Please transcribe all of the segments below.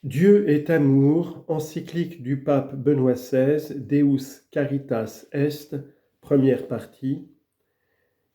Dieu est amour, encyclique du pape Benoît XVI, Deus Caritas Est, première partie,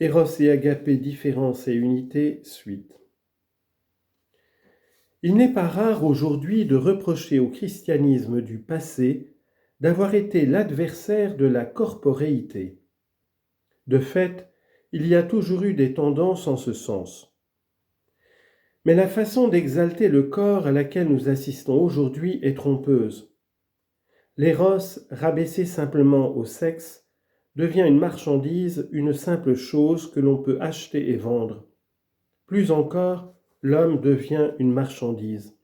Eros et Agapé, différence et unité, suite. Il n'est pas rare aujourd'hui de reprocher au christianisme du passé d'avoir été l'adversaire de la corporéité. De fait, il y a toujours eu des tendances en ce sens. Mais la façon d'exalter le corps à laquelle nous assistons aujourd'hui est trompeuse. L'éros, rabaissé simplement au sexe, devient une marchandise, une simple chose que l'on peut acheter et vendre. Plus encore, l'homme devient une marchandise.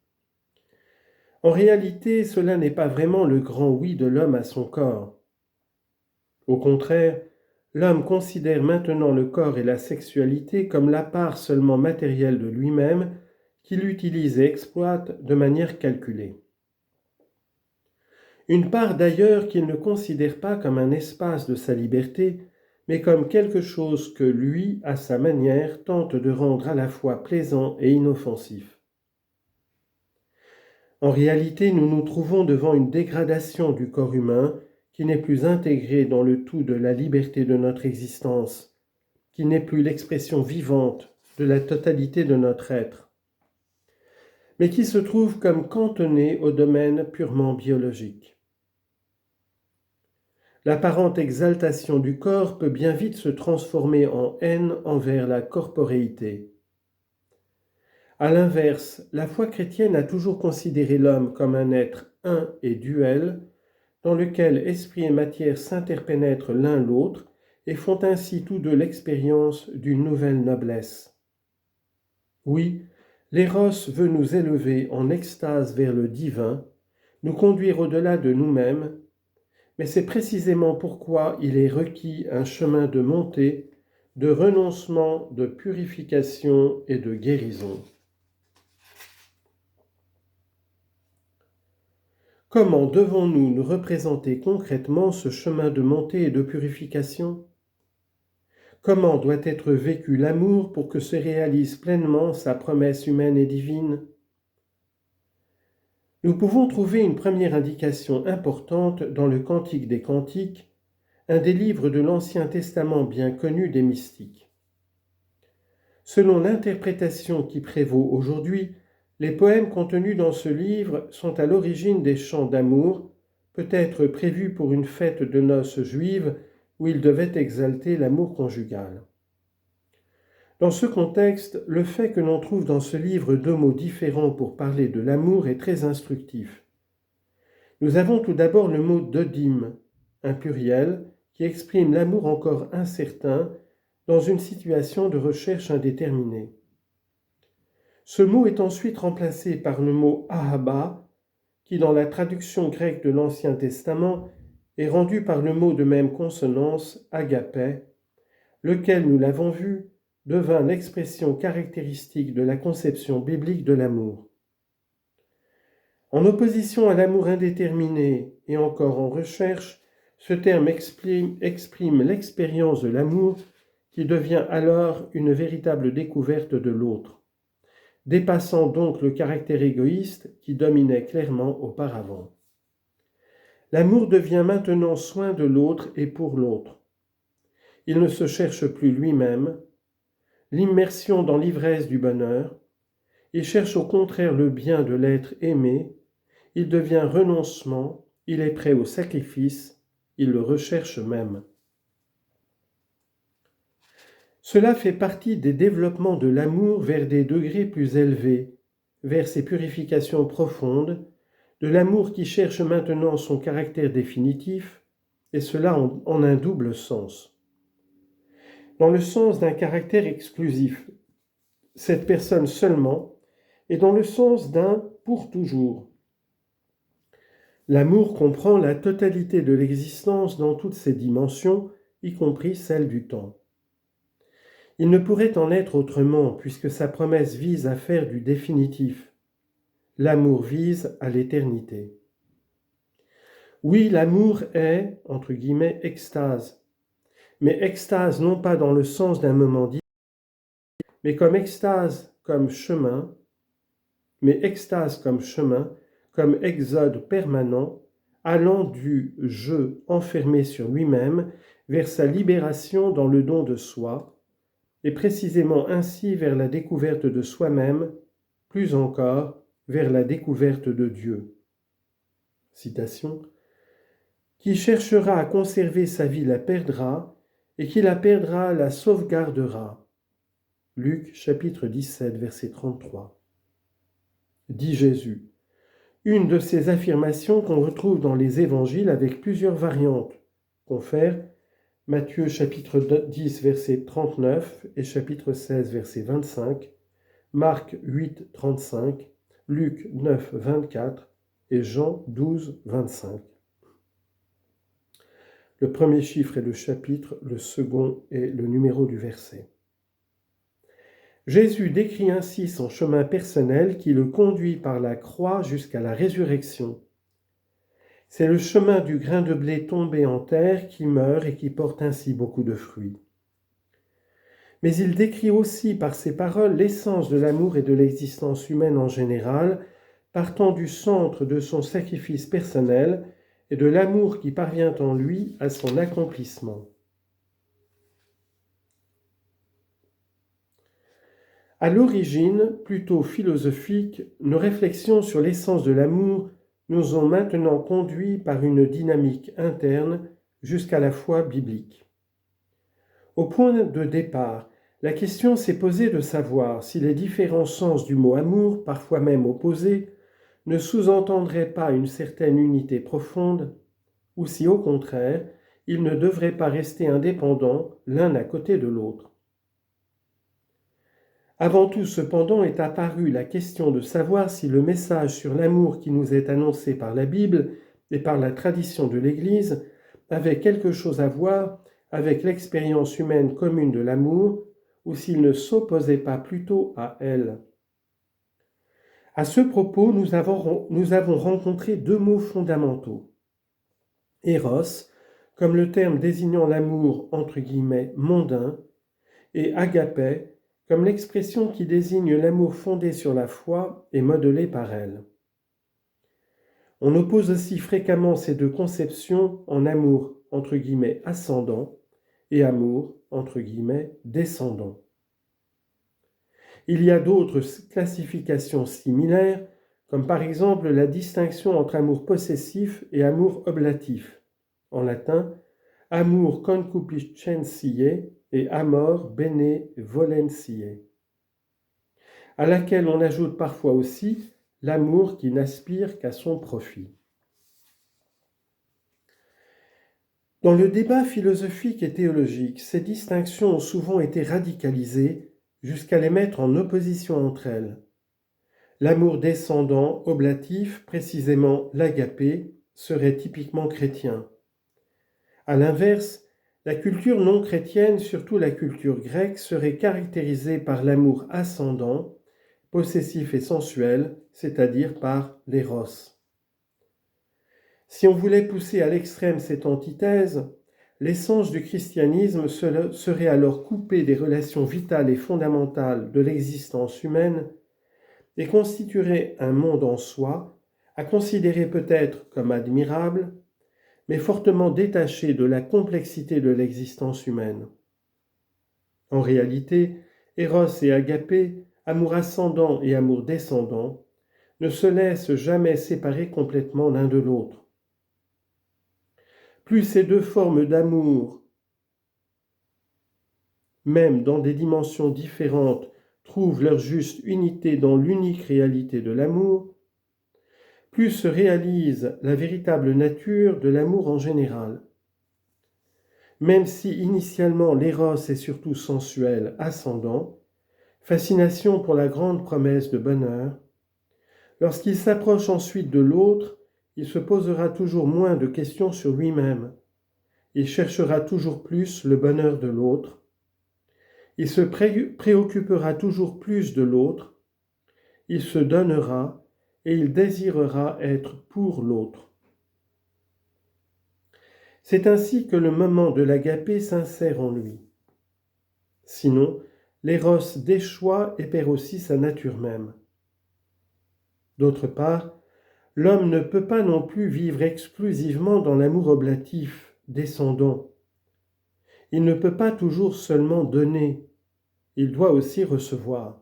En réalité, cela n'est pas vraiment le grand oui de l'homme à son corps. Au contraire, l'homme considère maintenant le corps et la sexualité comme la part seulement matérielle de lui-même qu'il utilise et exploite de manière calculée. Une part d'ailleurs qu'il ne considère pas comme un espace de sa liberté, mais comme quelque chose que lui, à sa manière, tente de rendre à la fois plaisant et inoffensif. En réalité, nous nous trouvons devant une dégradation du corps humain qui n'est plus intégré dans le tout de la liberté de notre existence, qui n'est plus l'expression vivante de la totalité de notre être, mais qui se trouve comme cantonné au domaine purement biologique. L'apparente exaltation du corps peut bien vite se transformer en haine envers la corporéité. À l'inverse, la foi chrétienne a toujours considéré l'homme comme un être un et duel, dans lequel esprit et matière s'interpénètrent l'un l'autre et font ainsi tous deux l'expérience d'une nouvelle noblesse. Oui, l'éros veut nous élever en extase vers le divin, nous conduire au-delà de nous-mêmes, mais c'est précisément pourquoi il est requis un chemin de montée, de renoncement, de purification et de guérison. Comment devons-nous nous représenter concrètement ce chemin de montée et de purification ? Comment doit être vécu l'amour pour que se réalise pleinement sa promesse humaine et divine ? Nous pouvons trouver une première indication importante dans le Cantique des Cantiques, un des livres de l'Ancien Testament bien connu des mystiques. Selon l'interprétation qui prévaut aujourd'hui, les poèmes contenus dans ce livre sont à l'origine des chants d'amour, peut-être prévus pour une fête de noces juive où ils devaient exalter l'amour conjugal. Dans ce contexte, le fait que l'on trouve dans ce livre deux mots différents pour parler de l'amour est très instructif. Nous avons tout d'abord le mot dodim, un pluriel, qui exprime l'amour encore incertain dans une situation de recherche indéterminée. Ce mot est ensuite remplacé par le mot ahaba, qui dans la traduction grecque de l'Ancien Testament est rendu par le mot de même consonance agapé, lequel, nous l'avons vu, devint l'expression caractéristique de la conception biblique de l'amour. En opposition à l'amour indéterminé et encore en recherche, ce terme exprime l'expérience de l'amour qui devient alors une véritable découverte de l'autre, dépassant donc le caractère égoïste qui dominait clairement auparavant. L'amour devient maintenant soin de l'autre et pour l'autre. Il ne se cherche plus lui-même, l'immersion dans l'ivresse du bonheur, il cherche au contraire le bien de l'être aimé, il devient renoncement, il est prêt au sacrifice, il le recherche même. Cela fait partie des développements de l'amour vers des degrés plus élevés, vers ces purifications profondes, de l'amour qui cherche maintenant son caractère définitif, et cela en un double sens. Dans le sens d'un caractère exclusif, cette personne seulement, et dans le sens d'un pour toujours. L'amour comprend la totalité de l'existence dans toutes ses dimensions, y compris celle du temps. Il ne pourrait en être autrement, puisque sa promesse vise à faire du définitif. L'amour vise à l'éternité. Oui, l'amour est, entre guillemets, extase. Mais extase non pas dans le sens d'un moment dit, mais comme extase comme chemin, comme exode permanent, allant du je enfermé sur lui-même vers sa libération dans le don de soi, et précisément ainsi vers la découverte de soi-même, plus encore vers la découverte de Dieu. Citation. Qui cherchera à conserver sa vie la perdra, et qui la perdra la sauvegardera. Luc chapitre 17, verset 33. Dit Jésus. Une de ces affirmations qu'on retrouve dans les évangiles avec plusieurs variantes. Confère Matthieu chapitre 10, verset 39 et chapitre 16, verset 25, Marc 8, 35, Luc 9, 24 et Jean 12, 25. Le premier chiffre est le chapitre, le second est le numéro du verset. Jésus décrit ainsi son chemin personnel qui le conduit par la croix jusqu'à la résurrection. C'est le chemin du grain de blé tombé en terre qui meurt et qui porte ainsi beaucoup de fruits. Mais il décrit aussi par ses paroles l'essence de l'amour et de l'existence humaine en général, partant du centre de son sacrifice personnel et de l'amour qui parvient en lui à son accomplissement. À l'origine, plutôt philosophique, nos réflexions sur l'essence de l'amour nous ont maintenant conduits par une dynamique interne jusqu'à la foi biblique. Au point de départ, la question s'est posée de savoir si les différents sens du mot amour, parfois même opposés, ne sous-entendraient pas une certaine unité profonde, ou si au contraire, ils ne devraient pas rester indépendants l'un à côté de l'autre. Avant tout, cependant, est apparue la question de savoir si le message sur l'amour qui nous est annoncé par la Bible et par la tradition de l'Église avait quelque chose à voir avec l'expérience humaine commune de l'amour, ou s'il ne s'opposait pas plutôt à elle. À ce propos, nous avons rencontré deux mots fondamentaux. Eros, comme le terme désignant l'amour entre guillemets mondain, et agapé, comme l'expression qui désigne l'amour fondé sur la foi et modelé par elle. On oppose aussi fréquemment ces deux conceptions en amour entre guillemets ascendant et amour entre guillemets descendant. Il y a d'autres classifications similaires, comme par exemple la distinction entre amour possessif et amour oblatif. En latin, amor concupiscentiae et amor benevolentiae, à laquelle on ajoute parfois aussi l'amour qui n'aspire qu'à son profit. Dans le débat philosophique et théologique, ces distinctions ont souvent été radicalisées jusqu'à les mettre en opposition entre elles. L'amour descendant, oblatif, précisément l'agapé, serait typiquement chrétien. À l'inverse, la culture non chrétienne, surtout la culture grecque, serait caractérisée par l'amour ascendant, possessif et sensuel, c'est-à-dire par l'éros. Si on voulait pousser à l'extrême cette antithèse, l'essence du christianisme serait alors coupée des relations vitales et fondamentales de l'existence humaine et constituerait un monde en soi, à considérer peut-être comme admirable, mais fortement détaché de la complexité de l'existence humaine. En réalité, Eros et Agapé, amour ascendant et amour descendant, ne se laissent jamais séparer complètement l'un de l'autre. Plus ces deux formes d'amour, même dans des dimensions différentes, trouvent leur juste unité dans l'unique réalité de l'amour, plus se réalise la véritable nature de l'amour en général. Même si initialement l'éros est surtout sensuel, ascendant, fascination pour la grande promesse de bonheur, lorsqu'il s'approche ensuite de l'autre, il se posera toujours moins de questions sur lui-même. Il cherchera toujours plus le bonheur de l'autre. Il se préoccupera toujours plus de l'autre. Il se donnera et il désirera être pour l'autre. C'est ainsi que le moment de l'agapé s'insère en lui. Sinon, l'éros déchoit et perd aussi sa nature même. D'autre part, L'homme ne peut pas non plus vivre exclusivement dans l'amour oblatif, descendant. Il ne peut pas toujours seulement donner, il doit aussi recevoir.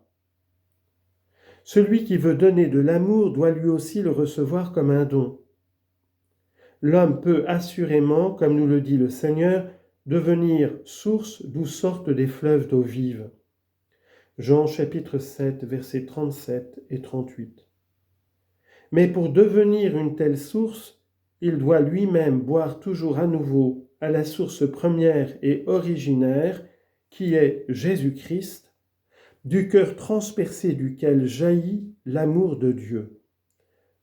Celui qui veut donner de l'amour doit lui aussi le recevoir comme un don. L'homme peut assurément, comme nous le dit le Seigneur, devenir source d'où sortent des fleuves d'eau vive. Jean chapitre 7, versets 37 et 38. Mais pour devenir une telle source, il doit lui-même boire toujours à nouveau à la source première et originaire, qui est Jésus-Christ, du cœur transpercé duquel jaillit l'amour de Dieu.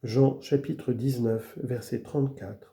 Jean chapitre 19, verset 34.